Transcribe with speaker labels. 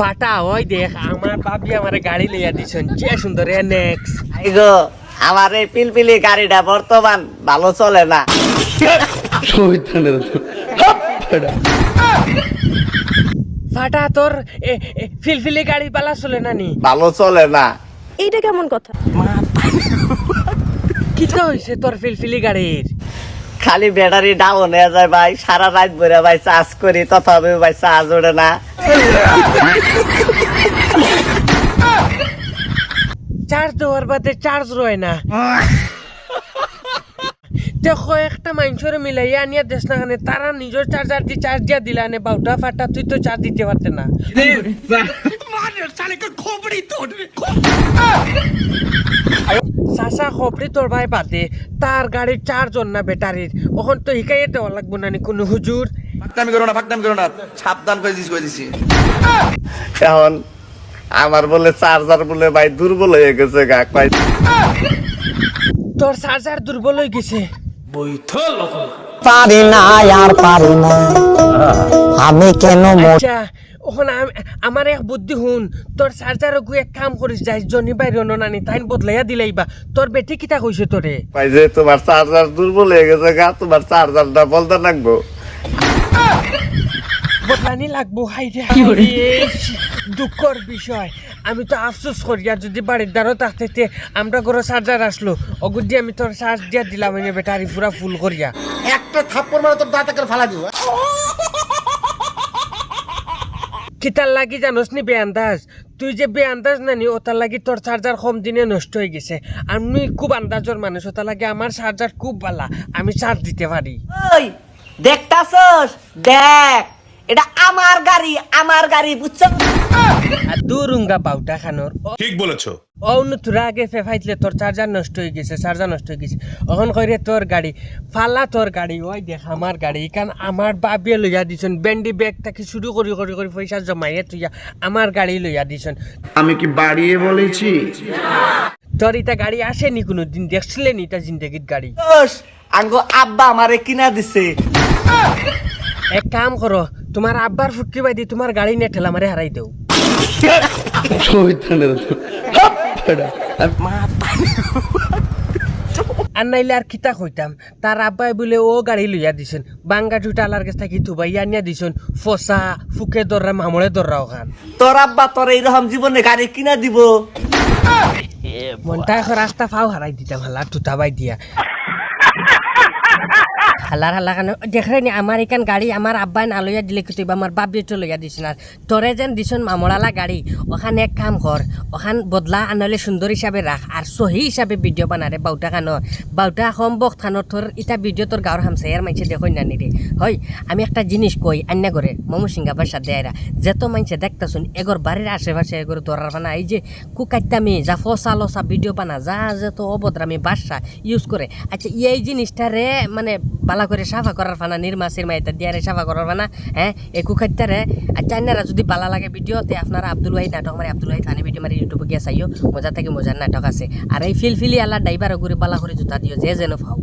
Speaker 1: ফাটা ওই দেখ আমার বাপি আমার গাড়ি লইয়া দিছেন যে সুন্দর নেক্স
Speaker 2: গো আমার এই পিলপিলি গাড়িটা বর্তমান ভালো চলে না।
Speaker 1: ফাটা তোর ফিলফিলি গাড়ি পালা চলে নানি
Speaker 2: ভালো চলে না।
Speaker 3: এইটা কেমন কথা?
Speaker 1: কিটা হইছে তোর ফিলফিলি গাড়ির?
Speaker 2: খালি ব্যাটারি ডাউন হয়ে যায় ভাই, সারা রাত ভরে ভাই চার্জ করি তথাপি ভাই চার্জ ওঠে না।
Speaker 1: চার্জ দেওয়ার বাদে চার্জ রয় না। দেখো একটা মানুষের মিলাইয়া আনিয়া দেশ না খানে তারা নিজের চার্জার দিয়ে চার্জ দিয়া দিলা নে বাউটা ফাটা তুই তো চার্জ দিতে পারতে না। চাচা খপড়ি তোর ভাই বাদে তার গাড়ির চার্জর না ব্যাটারির ওখান তো শিকাইয়ে দেওয়া লাগবো না কোনো হুজুর।
Speaker 4: ফাকনামি করো না সাবধান করে দিছি
Speaker 2: এখন আমার বলে চার্জার বলে ভাই দুর্বল হয়ে গেছে গা কয়।
Speaker 1: তোর চার্জার দুর্বল হয়ে গেছে।
Speaker 2: পারি না আর পারি না আমি কেন
Speaker 1: আচ্ছা ওখানে আমার এক বুদ্ধি হুন তোর চার্জার গু এক কাম করিস যাই জনি বাইরে নানি তাই বদলাইয়া দিলাইবা তোর বেটি কিতা কইছে তোরে
Speaker 2: ভাই যে তোমার চার্জার দুর্বল হয়ে গেছে গা, তোমার চার্জারটা বলতে লাগবো।
Speaker 1: বদলানি লাগবো। হাই রে দুঃখর বিষয় আমি তো আফসোস করি আর যদি বাড়ির দ্বারও থাকতে আমরা ঘরে চার্জার আসলো অগুদি আমি তোর চার্জ দিয়া দিলাম এনে ব্যাটারি পুরা ফুল করিয়া
Speaker 4: একটা থাপ্পড় মারা তোর দাঁত একটা ফালা দিব।
Speaker 1: কিতার লাগি জানোস নি বেআন্দাজ তুই যে বেআন্দাজ নানি ওটার লাগি তোর চার্জার কম দিনে নষ্ট হয়ে গেছে। আমি খুব আন্দাজর মানুষ ওটার লাগে আমার চার্জার খুব ভালো আমি চার্জ দিতে পারি।
Speaker 2: ওই দেখতাছস দেখ এটা আমার গাড়ি বুঝছো?
Speaker 1: আর দুরুঙ্গা বাউটা খানোর
Speaker 5: ঠিক বলেছো।
Speaker 1: তোরা আগে ফেফাইতলে তোর চার্জার নষ্ট হয়ে গেছে অহন কইরে তোর গাড়ি ফালা তোর গাড়ি ওই দেখ আমার গাড়ি কারণ আমার বাবিয়ে লইয়া দিছেন বেন্ডি ব্যাগ থেকে শুরু করি পয়সা জমাইয়ে তুইয়া আমার গাড়ি লইয়া দিছেন।
Speaker 4: আমি কি বাড়িয়ে বলেছি?
Speaker 1: তোর ইটা গাড়ি আসেনি কোনো দিন দেখছিলেন ইটা জিন্দগির গাড়ি?
Speaker 2: আঙ্গো আব্বা আমারে কিনা দিছে।
Speaker 1: এক কাম করো তোমার আব্বার ফুটকি বাইদি তোমার গাড়ি নিয়ে ঠেলা মারে হারাই দেও। আর নাইলে আর কিতা কইতাম তার আব্বাই বলে ও গাড়ি লইয়া দিছেন বাঙ্গা টুটা আলার কাছ থাকি থুবাইয়া নিয়া দিছেন ফসা ফুকে দররা মামলে দররা ওখান।
Speaker 2: তোর আব্বা তোর এইরকম জীবনে গাড়ি কিনা দিব?
Speaker 1: মনটা এখন রাস্তা ফাও হারাই দিতাম হালার টুটা বাই দিয়া হালার কেন দেখলেনি আমার এখান গাড়ি আমার আব্বাই না লইয়া দিলে কিন্তু আমার বাপ দিয়ে লইয়া দিছেন আর তোরে যেন দিছেন মামলালা গাড়ি ওখানে এক কাম কর ওখান বদলা আনলে সুন্দর হিসাবে রাখ আর সহি হিসাবে ভিডিও বানারে বাউটা খানো বাউটা সম্বক খানো তোর ইটা ভিডিও তোর গাঁর হামসাইয়ার মাইছে দেখো না নিরে হয়। আমি একটা জিনিস কই আন্না করে মমো সিঙ্গা বাসা দেয়রা যেত মাইছে দেখতাছুন এগর বাড়ির আশেপাশে এগর ধরার বানা এই যে কুকাইতামি যা ফসা লসা ভিডিও বানা যা যেত অভদ্রামি বাসা ইউজ করে। আচ্ছা এই জিনিসটা রে মানে বালা করে সাফা করার ফানা নির্মাসের মাইতা দিয়ারে সাফা করার ফানা হ্যাঁ একু খাইতে রে। আচ্ছা আপনারা যদি বালা লাগে ভিডিওতে আপনারা আব্দুল ওয়াহিদ নাটক মারি আব্দুল ওয়াহিদ থানি ভিডিও মারি ইউটিউবে গিয়ে চাইও মজা থেকে মজার নাটক আছে। আর এই ফিলফিলি আল্লাহ ড্রাইভার ঘুরে বালা করে জুতা দিও যে যেন ফাও।